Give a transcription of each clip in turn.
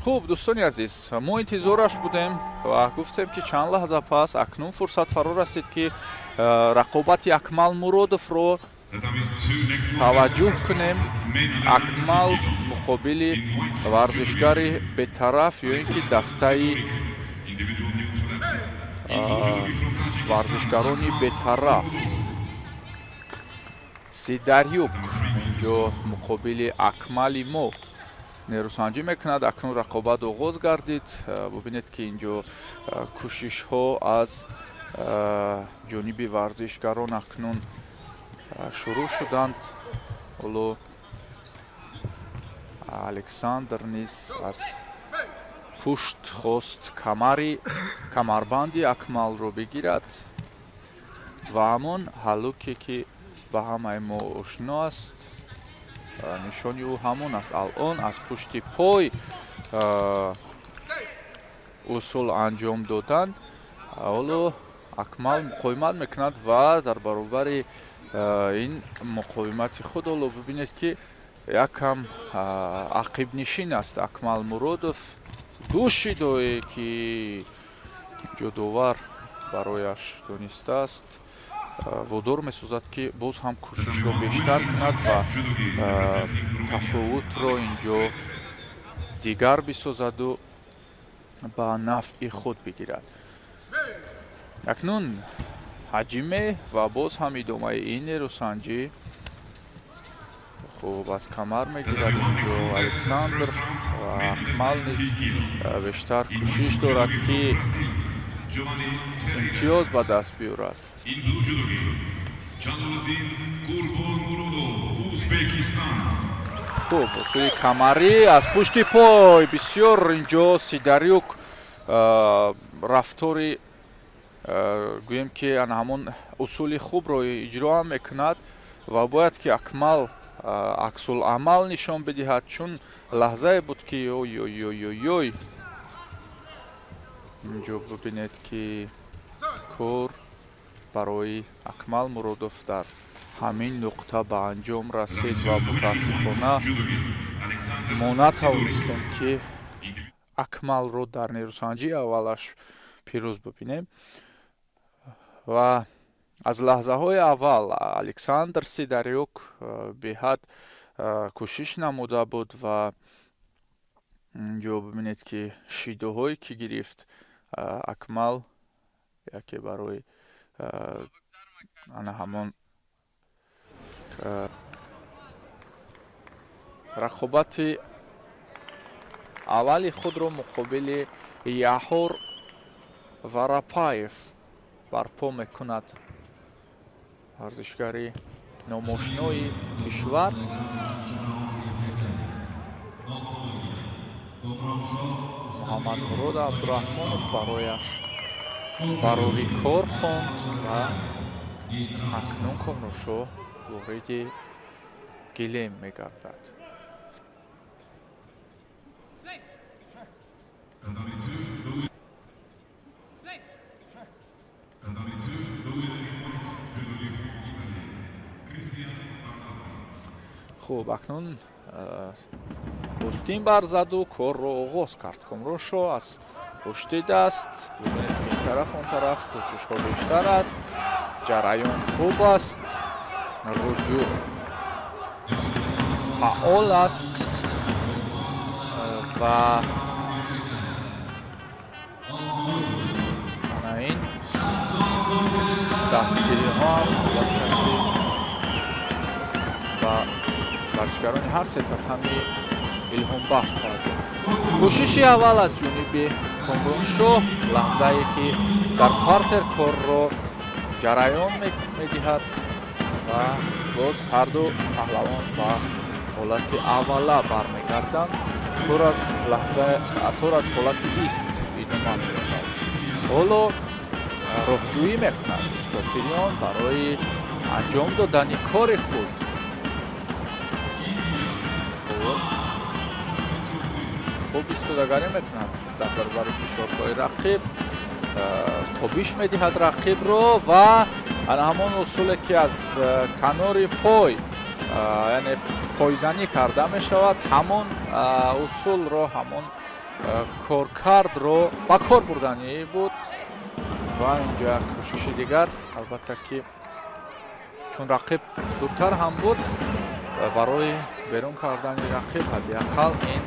خب دوستانی عزیز ما انتظارش بودیم و گفتیم که چند لحظه پس اکنون فرصت فرا رسید که رقابت اکمل مرودوف رو توجه کنیم. اکمل مقابل ورزشکار بی‌طرف یا اینکه دسته ورزشکارانی بی‌طرف سیداریوک اینجا مقابل اکمل مو نیروسنجی میکند. اکنون رقابت آغاز گردید. ببینید که اینجا کوشش ها از جانب ورزشکاران اکنون شروع شدند. حالا الکساندر نیز از پشت خواست کمربندی اکمل رو بگیرد و همون حلوکی که به همه ما آشنا است نشانی او همون است. الان از پشت پای اصول انجام دادند. حالا اکمل مقاومت میکند و در برابر این مقاومت خود حالا ببینید که یکم عقب نشین است اکمل مرودوف. دوشیدویی که جداور برایش دانسته است وادار می‌سازد که باز هم کوشش رو بیشتر کند و تفاوت رو اینجا دیگر بسازد و به نفع خود بگیرد. اکنون حجمه و باز هم ادامه این نیروسنجی. خوب از کمر میگیرد اینجا الکساندر و اکمل نیز بیشتر کوشش دارد که امتیاز به دست بیارد. خوب اصولی کمری از پشت پای بسیار اینجا سیداریوک رفتاری گویم که همون اصول خوب رو اجرا میکند و باید که اکمل عکس العمل نشان بدهد چون لحظه بود که اوی اینجا ببینید که کار برای اکمل مرودوف در همین نقطه به انجام رسید و متاسفانه ما نتوانستیم که اکمل رو در نیروسنجی اولش پیروز ببینیم و از لحظه های اول الکساندر سیداریوک به حد کوشش نموده بود و اینجا ببینید که شیده هایی که گرفت اکمل یکی برای همون رقابت اولی خود رو مقابل یحور ورپایف برپا میکند. ورزشکاری ناماشنای کشور محمد مراد عبدالرحمانوف برایش برای کار خوند و اکنون کارشو وارد گلیم میگردد. خوب اکنون پستین برزد و کار رو آغاز کرد. کامروشو از پشت دست ببینید که این طرف اون طرف کوشش ها بیشتر است. جریان خوب است. رجوع فعال است و این دستگیری ها هم و ورزشکاران هر سه تمی الهام بخش خواهد بود. کوشش اول از جانب کامرونشو لحظه ای که در پارتر کار رو جریان میدهد و باز هر دو پهلوان با حالت اوله برمیگردند. پر از حالت ایست ادامه می‌دهد. حالا راهجویی میکند استاپیریان برای انجام دادن کار خود. خوب ایستادگی میکنند در برابر فشارهای رقیب. تابش میدهد رقیب رو و همون اصولی که از کنار پای یعنی پایزنی کرده می شود همون اصول رو همون коркардро ба кор бурданӣ буд ва инҷо як кӯшиши дигар, албатта ки чун рақиб дуртар ҳам буд, барои берун кардани рақиб ҳадиақал ин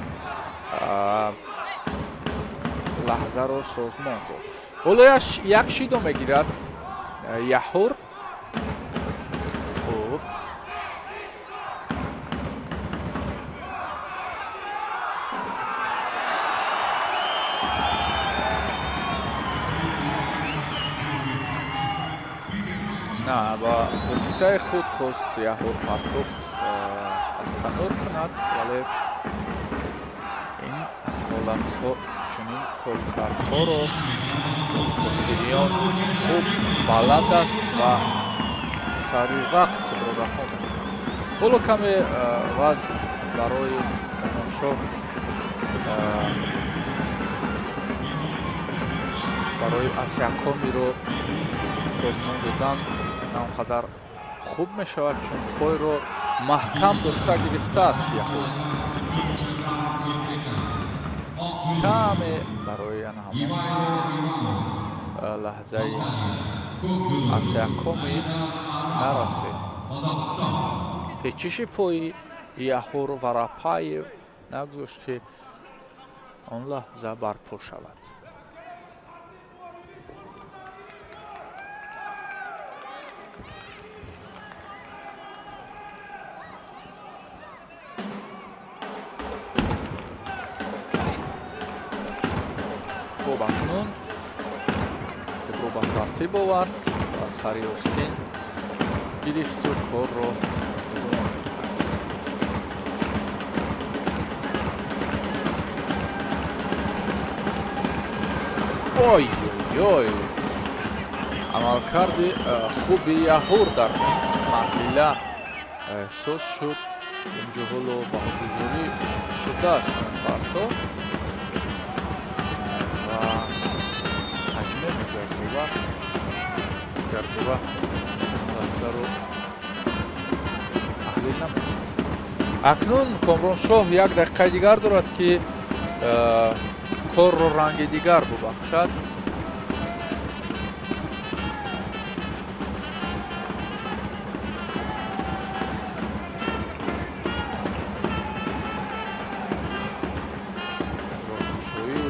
лаҳзаро созмон дод. ҳоло як шидо мегирад Яҳур. хуб, на ба воситаи худ хост Яҳур партофт аз канор кунад, вале ин ҳолатҳо чунин коркардҳоро Стопирён хуб баланд аст ва сари вақт худро раҳо мекунад. ҳоло каме вазн барои Комроншоҳ барои Асиакомиро созмон додан он қадар хуб мешавад, чун пойро маҳкам дошта гирифтааст Яҳур. каме барои яна ҳамон лаҳзаи Асиакоми нарасед. печиши пои Яҳур Варапаев нагузошт ки он лаҳза барпо шавад. хуб, акнун худро ба тартиб овард ва сари остин гирифту корро идома мекард. ой ой, амалкарди хуби Яҳур дар ин маҳмила эҳсос шуд. инҷо ҳоло баҳогузорӣ шудааст партоф ва ҳаҷме мегардова лаҳзаро таҳлил намекунад. акнун Комроншоҳ як дақиқаи дигар дорад ки корро ранги дигар бубахшад.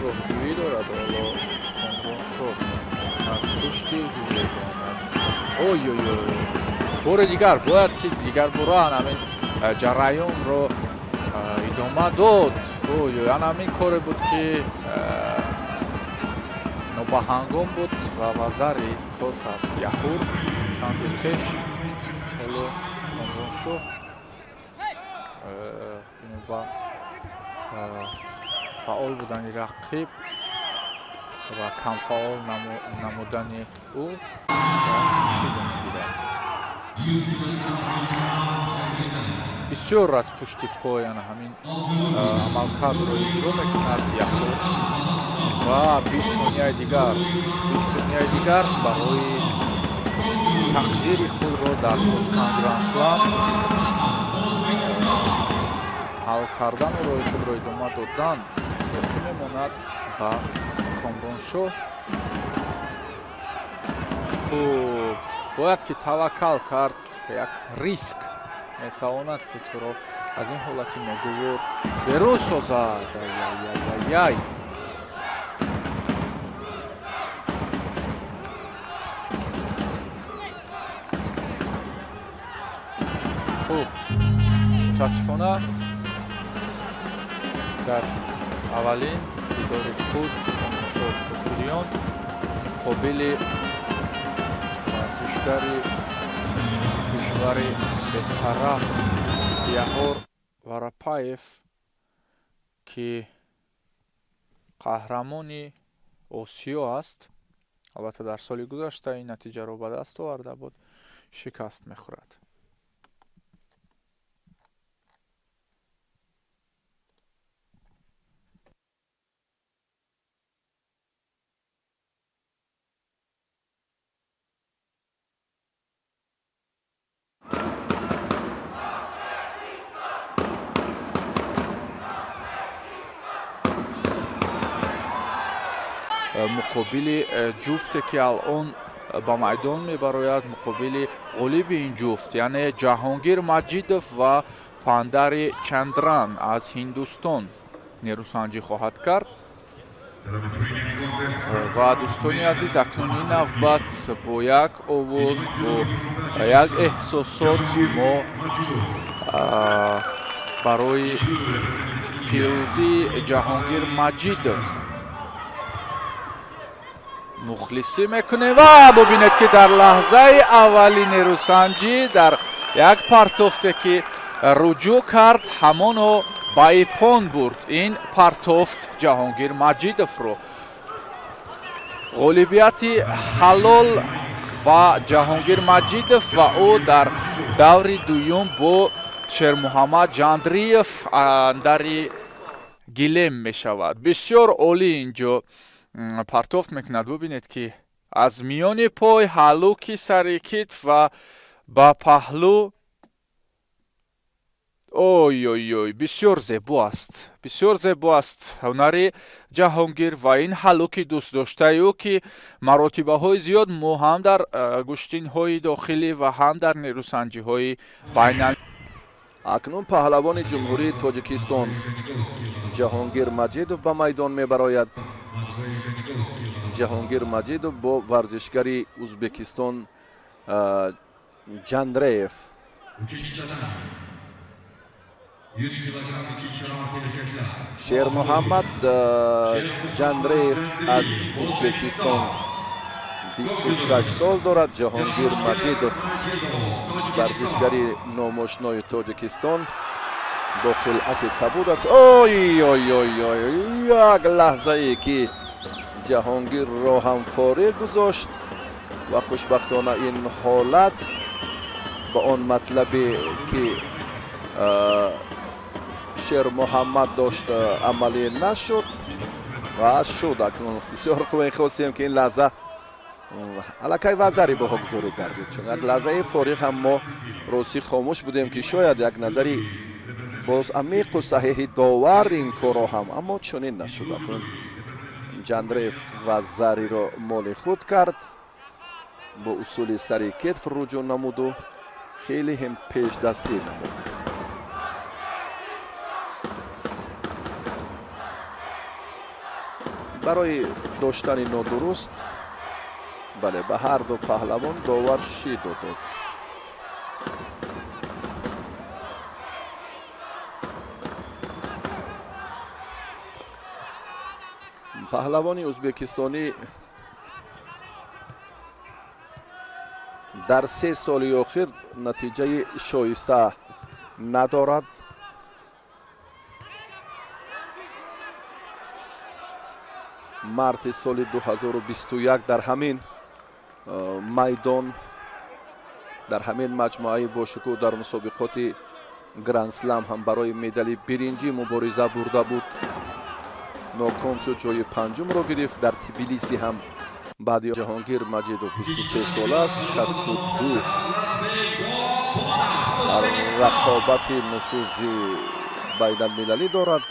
роҳҷӯӣ дорад ҳоло Комроншоҳ аз пушти ҳуҷайбон аст. ой бори дигар бояд ки дигар бора ҳамин ҷараёнро идома дод. ана ҳамин коре буд ки нобаҳангом буд ва ва зари кор кард Яҳур чанди пеш. ҳоло Комроншоҳ ба фаъол будани рақиб ва камфаъол намудани ӯ кишида мегирад. бисёр аз пушти пой ана ҳамин амалкардро иҷро мекунад Яҳур ва 20 сонияи дигар барои тақдири худро дар Тошкент Гранд Слам ҳал кардану роҳи худро идома додан боқӣ мемонад ба Комроншоҳ. хуб, бояд ки таваккал кард, як риск метавонад ки туро аз ин ҳолати ногувор берун созад. ай хуб, мутаассифона дар аввалин дидори худ Комроншоҳ Стопирён муқобили варзишгари кишвари бетараф Яҳур Варапаев ки қаҳрамони Осиё аст. албатта дар соли гузашта ин натиҷаро ба даст оварда буд, шикаст мехӯрад. муқобили ҷуфте ки алон ба майдон мебарояд, муқобили ғолиби ин ҷуфт, яъне Ҷаҳонгир Маҷидов ва Пандари Чандран аз Ҳиндустон нерӯсанҷӣ хоҳад кард. ва дӯстони азиз, акнун ин навбат бо як овоз, бо як эҳсосот мо барои пирӯзии Ҷаҳонгир Маҷидов мухлисӣ мекунем. ва бубинед ки дар лаҳзаи аввали нерӯсанҷӣ дар як партофте ки руҷӯъ кард, ҳамоно ба ипон бурд ин партофт Ҷаҳонгир Маҷидовро. ғолибияти ҳалол ба Ҷаҳонгир Маҷидов ва ӯ дар даври дуюм бо Шермуҳаммад Ҷандриев андари гилем мешавад. бисёр олӣ инҷо партофт мекунад. бубинед ки аз миёни пой ҳалуки сари китф ва ба паҳлӯ. ой, бисёр зебо аст, бисёр зебо аст ҳунари Ҷаҳонгир ва ин ҳалуки дӯстдоштаи ӯ ки маротибаҳои зиёд мо ҳам дар гӯштинҳои дохилӣ ва ҳам дар нерӯсанҷиҳои байналмилалӣ. акнун паҳлавони ҷумҳурии Тоҷикистон Ҷаҳонгир Маҷидов ба майдон мебарояд. Ҷаҳонгир Маҷидов бо варзишгари Узбекистон Ҷандреев. Шермуҳаммад Ҷандреев аз Узбекистон 26 сол дорад. Ҷаҳонгир Маҷидов варзишгари номошнои Тоҷикистон бо хилъати кабуд аст. як лаҳзае ки Ҷаҳонгирро ҳам фориғ гузошт ва хушбахтона ин ҳолат ба он матлабе ки Шермуҳаммад дошт амалӣ нашуд ва шуд. акнун бисёр хуб мехостем ки ин лаҳза аллакай вазари боҳогузорӣ гардид, чун як лаҳзаи фориғ ҳам мо росӣ хомӯш будем ки шояд як назари боз амиқу саҳеҳи довар ин корро ҳам, аммо чунин нашуд. акнун Ҷандреев вазариро моли худ кард, бо усули сари кетф руҷӯъ намуду хеле ҳам пешдастӣ намуд. барои доштани нодуруст бале ба ҳар ду паҳлавон довар шид додод. паҳлавони ӯзбекистонӣ дар 3 соли охир натиҷаи шоиста надорад. марти соли 2021 дар ҳамин майдон, дар ҳамин маҷмӯаи бошукӯҳ дар мусобиқоти гранд-слам ҳам барои медали биринҷӣ мубориза бурда буд. ноком шуд, ҷои панҷумро гирифт. дар Тбилиси ҳам баъди Ҷаҳонгир Маҷидов 23 сола аст, 62 дар рақобати нуфузи байналмилалӣ дорад.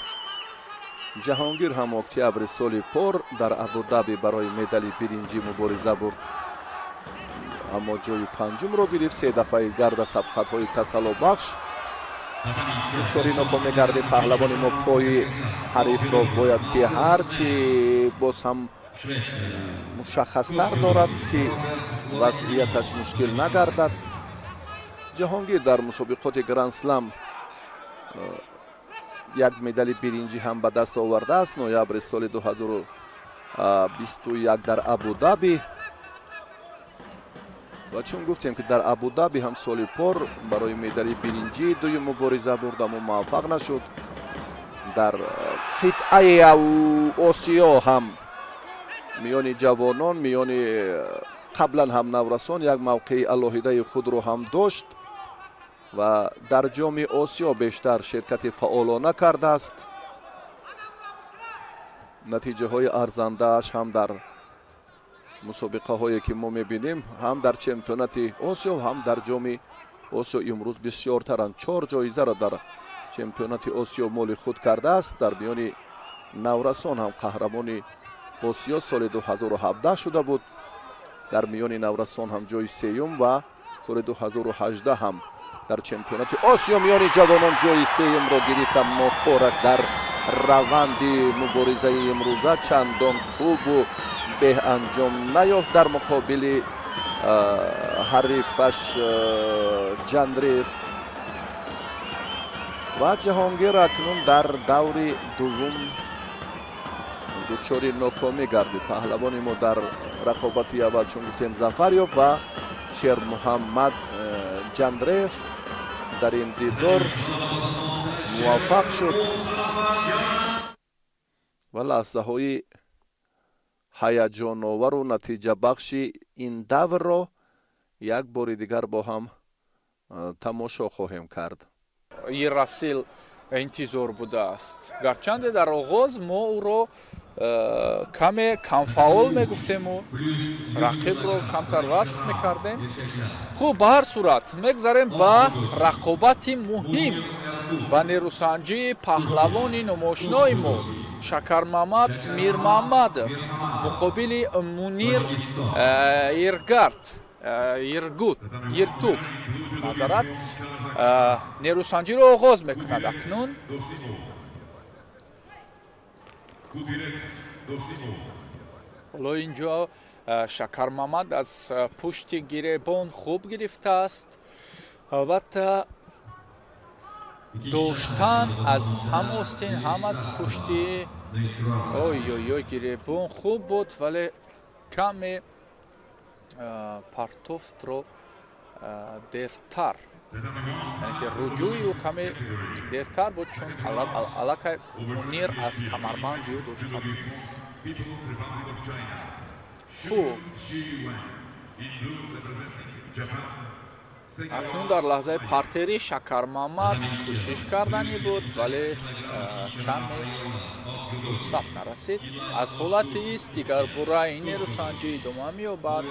Ҷаҳонгир ҳам октябри соли пор дар Абу-Даби барои медали биринҷӣ мубориза бурд, аммо ҷои панҷумро гирифт. 3 дафъаи гарда сабқатҳои тасаллубахш. дучори ноком мегардем. паҳлавони мо пои ҳарифро бояд ки ҳарчи боз ҳам мушаххастар дорад ки вазъияташ мушкил нагардад. Ҷаҳонгир дар мусобиқоти гранд-слам як медали биринҷӣ ҳам ба даст овардааст. ноябри соли 2021 дар Абу-Даби. ва чун гуфтем ки дар Абу-Даби ҳам соли пор барои медали биринҷии дуюм мубориза бурд, аммо муваффақ нашуд. дар қитъаи Осиё ҳам миёни ҷавонон, миёни қаблан ҳам наврасон як мавқеи алоҳидаи худро ҳам дошт ва дар ҷоми Осиё бештар ширкати фаъолона кардааст. натиҷаҳои арзандааш ҳам дар мусобиқаҳое ки мо мебинем, ҳам дар чемпионати Осиё, ҳам дар ҷоми Осиё имрӯз бисёртаранд. 4 ҷоизаро дар чемпионати Осиё моли худ кардааст. дар миёни наврасон ҳам қаҳрамони осиё соли 2017 шуда буд. дар миёни наврасон ҳам ҷои сеюм ва соли 2018 ҳам дар чемпионати осиё миёни ҷавонон ҷои сеюмро гирифт. аммо кораш дар раванди муборизаи имрӯза чандон хубу беанҷом наёфт дар муқобили ҳарифаш ҷандрев ва ҷаҳонгир акнун дар даври дуввум дучори нокомӣ гардид. паҳлавони мо дар рақобати аввал чун гуфтем зафар ёфт ва шермуҳаммад ҷандрев дар ин дидор муваффақ шуд ва лаҳзаҳои ҳаяҷоновару натиҷабахши ин даврро як бори дигар бо ҳам тамошо хоҳем кард. расил интизор будааст. гарчанде дар оғоз мо ӯро каме камфаъол мегуфтему, рақибро камтар васф мекардем. хуб, ба ҳар сурат мегзарем ба рақобати муҳим ба нерӯсанҷии паҳлавони номошнои мо Шакармамад Мирмамадов муқобили Мунир Иртук назарат нерӯсанҷиро оғоз мекунад акнун. ҳоло инҷо Шакармамад аз пушти гиребон хуб гирифтааст. албатта доштан аз ҳам остин ҳам аз пушти гиребон хуб буд, вале каме партофтро дертар руҷӯи ӯ каме дертар буд, чун аллакай Мунир аз камарбанди ӯ дошта буд. хуб, акнун дар лаҳзаи партерӣ Шакармамад кӯшиш кардани буд, вале каме фурсат нарасид. аз ҳолати ист дигарбора ин нерӯсанҷӣ идома меёбад.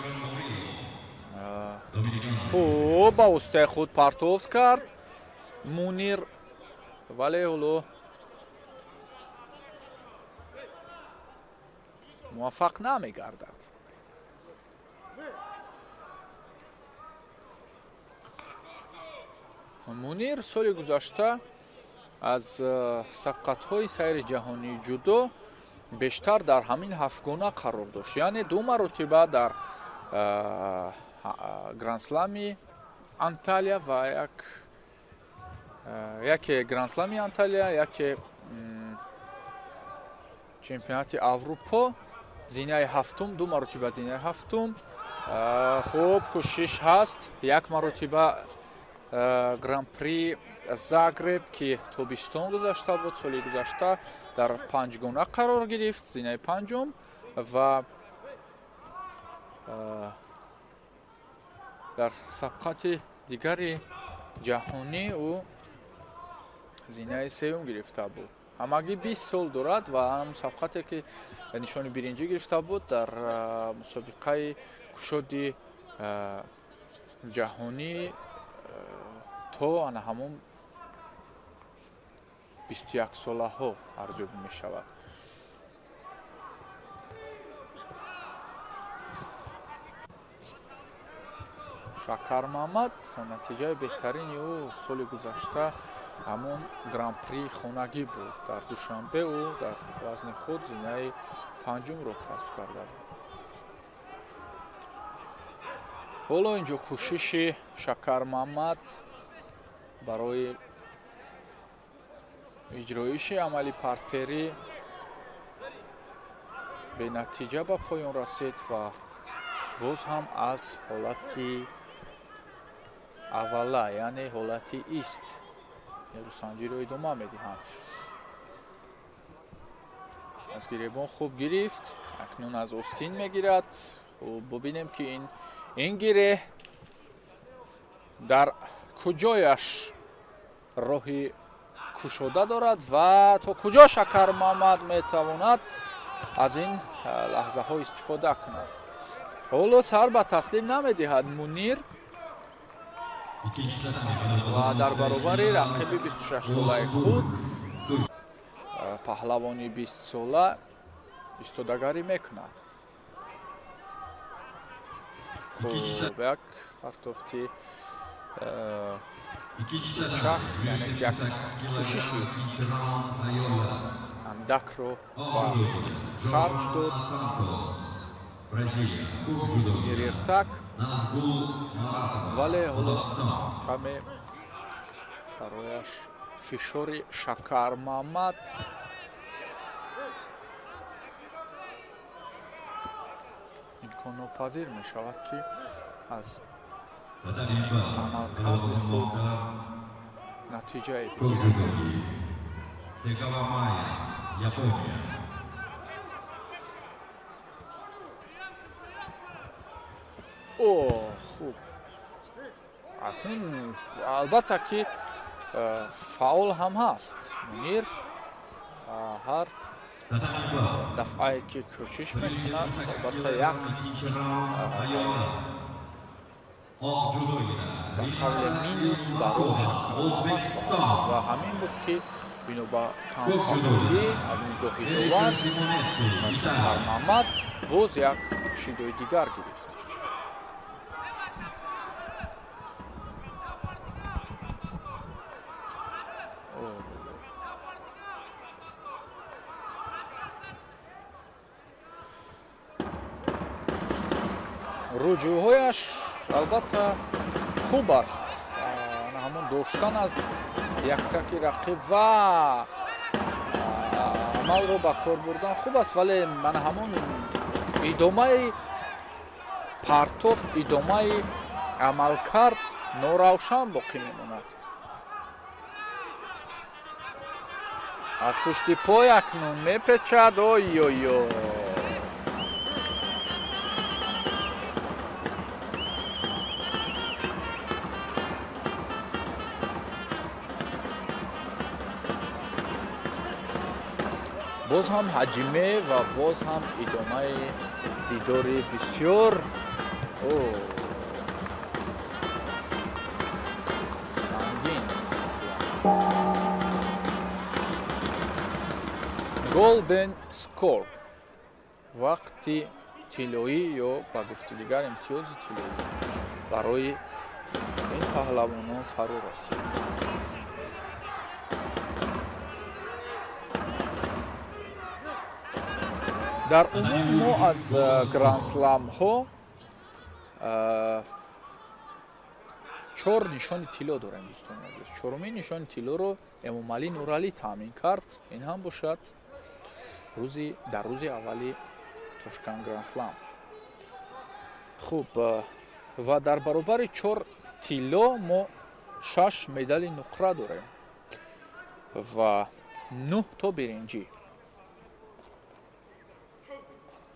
хуб, ба устаи худ партофт кард Мунир, вале ҳоло муваффақ намегардад. Мунир соли гузашта аз сабқатҳои сайри ҷаҳонии ҷудо бештар дар ҳамин ҳафтгона қарор дошт, яъне 2 маротиба дар грандслами Анталия ва яке грандслами Анталия, яке чемпионати Аврупо, зинаи ҳафтум, 2 маротиба зинаи ҳафтум. хуб, кӯшиш ҳаст, 1 маротиба гран-при Загреб ки тобистон гузашта буд, соли гузашта дар 5гона қарор гирифт, зинаи 5-ум ва дар сабқати дигари ҷаҳонӣ ӯ зинаи 3-ум гирифта буд. ҳамагӣ 20 сол дорад ва ҳам сабқате ки нишони биринҷӣ гирифта буд дар мусобиқаи кушоди ҷаҳонӣ то ана ҳамон 21-солаҳо арзёбӣ мешавад. Шакармамад натиҷаи беҳтарини ӯ соли гузашта ҳамон гран-при хонагӣ буд. дар душанбе ӯ дар вазни худ зинаи 5-умро касб карда буд. ҳоло инҷо кӯшиши Шакармамад барои иҷроиши амали партерӣ бенатиҷа ба поён расид ва боз ҳам аз ҳолати аввала, яъне ҳолати ист нерӯсанҷиро идома медиҳанд. аз гиребон хуб гирифт, акнун аз остин мегирад. бубинем ки ин гире дар куҷояш роҳи кушода дорад ва то куҷо Шакармамад метавонад аз ин лаҳзаҳо истифода кунад. ҳоло сар ба таслим намедиҳад Мунир ва дар баробари рақиби 26-солаи худ паҳлавони 20-сола ایستادگاری میکند. خوب یک پرتافتی کوچک، یعنی یک کوششی اندک رو با خرج داد. میریرتک ولی حالا کمی برایش فشار شکر محمد امکان ناپذیر می شود که از عملکرد خود نتیجه بگیرد. خوب اکنون البته که فاول هم هست. منیر هر دفعه که کوشش میکند البته یک به قول مینوس برای شکر محمد خواهد و همین بود که بینو با کمفاولی از نگاهی داور شکر محمد باز یک شیدوی دیگر گرفت. رجوعهایش البته خوب است. همون داشتن از یک تکی رقیب و عمل رو به کار بردن خوب است، ولی من همون ادامه پرتافت، ادامه عمل کرد نوروشن باقی میموند. از پشت پای اکنون میپیچد. اوی اوی اوی باز هم حجمه و باز هم ادامه دیداری بسیار سنگین. گلدن سکور، وقتی طلایی یا با گفته دیگر امتیاز طلایی برای این پهلوانان فرو رسید. در عموم ما از گرانسلام ها 4 نشان طلا داریم دوستان عزیز. 4مین نشان طلا رو امامعلی نورعلی تامین کرد. این هم باشد در روز اولی تاشکند گرانسلام. خوب و در برابر 4 طلا ما 6 مدال نقره داریم و 9 تا برنجی.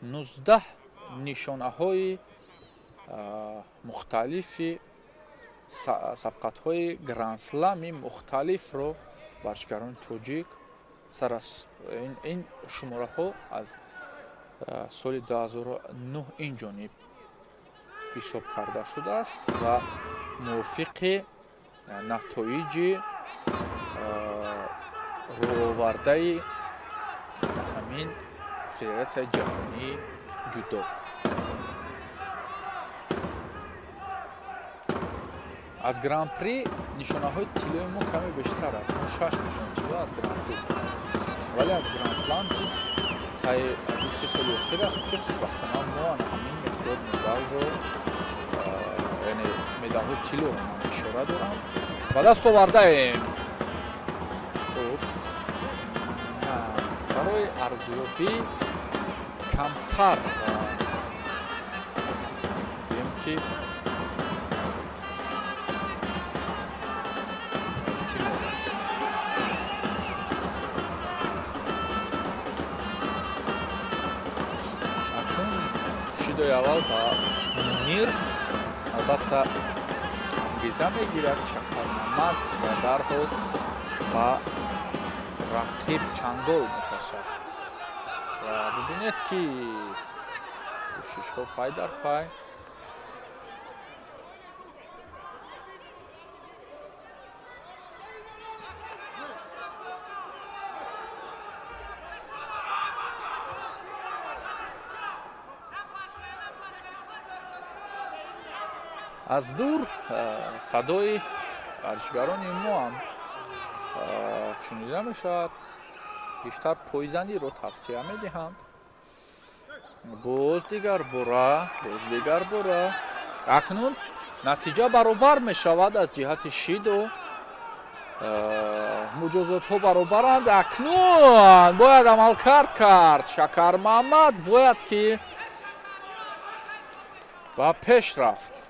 19 نشانه های مختلفی سبقت های گرانسلامی مختلف رو ورزشکاران تاجیک این شماره ها از سال 2009 این جانب حساب کرده شده است و موافق نتایج روآورده همین فدراسیون جهانی جودو. از گران پری نشانه های طلای ما کمی بیشتر است. ما 6 نشان طلا از گران پری داریم، ولی از گران اسلام نیز تا 2-3 سال اخیر است که خوشبختانه ما همین مقدار مدال رو یعنی مدال های طلا رو من اشاره دارم و دست آورده ایم. خوب برای ارزیابی کمتر بیم که احتمال است. اکنون شیدوی اول با منیر البته انگیزه میگیرد شکر محمد و درحال با رقیب چنگال میکشد و ببینید که کوشش ها پای در پای. аз дур садои варзишгарони мо ҳам шунида мешавад. بیشتر پایزنی رو توصیه میدهند. باز دیگر بوره اکنون نتیجه برابر می شود از جهت شید و مجازات ها برابرند. اکنون باید عمل کرد شکر محمد باید که با پیش رفت.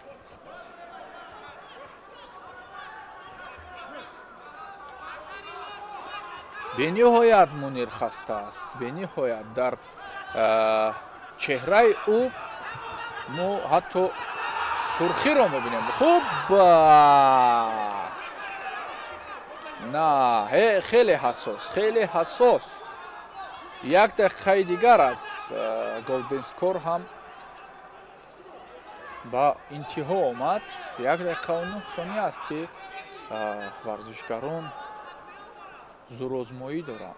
бениҳоят мунир хаста аст. бениҳоят дар чеҳраи ӯ мо ҳатто сурхиро мебинем. хуб на хеле ҳассос як дақиқаи дигар аз голденскор ҳам ба интиҳо омад. 1 дақиқа 9 сония аст ки варзишгарон зурозмоӣ дорам.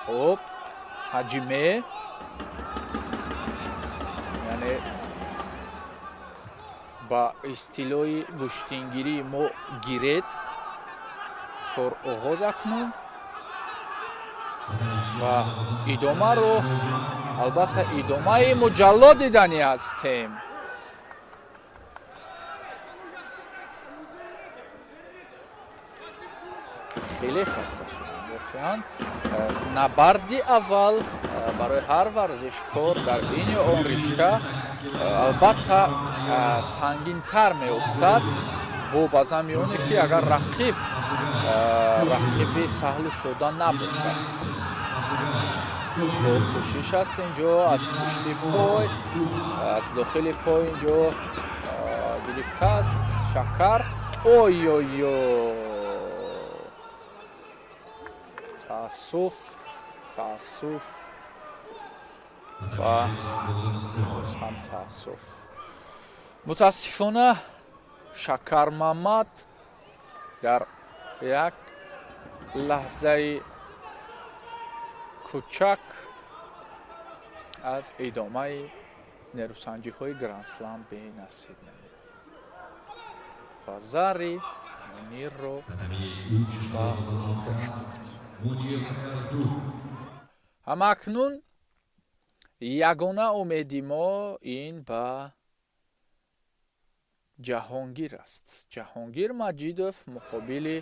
хуб ҳаҷиме яъне ба истилои гӯштингирии мо гиред кор оғоз акнун ва идомаро албатта идомаи муҷалло дидани ҳастем. хеле хаста шудам воқеан. набарди аввал барои ҳар варзишкор дар бейни он ришта албатта сангинтар меофтад бо ба замиёне ки агар рақиби саҳлу сода набошад. خب کوشش است اینجا از پشت پای از داخل پای اینجا گرفته است شکر. اوی اوی تأسف و باز هم تأسف. متاسفانه شکر محمد در یک لحظه کوچک از ادامه نروسنجی های گرند اسلم به نصیب نمی‌رود و زری منیر رو با پیش برد. همکنون یگانه امیدی ما این به جهانگیر است. جهانگیر مجیدوف مقابل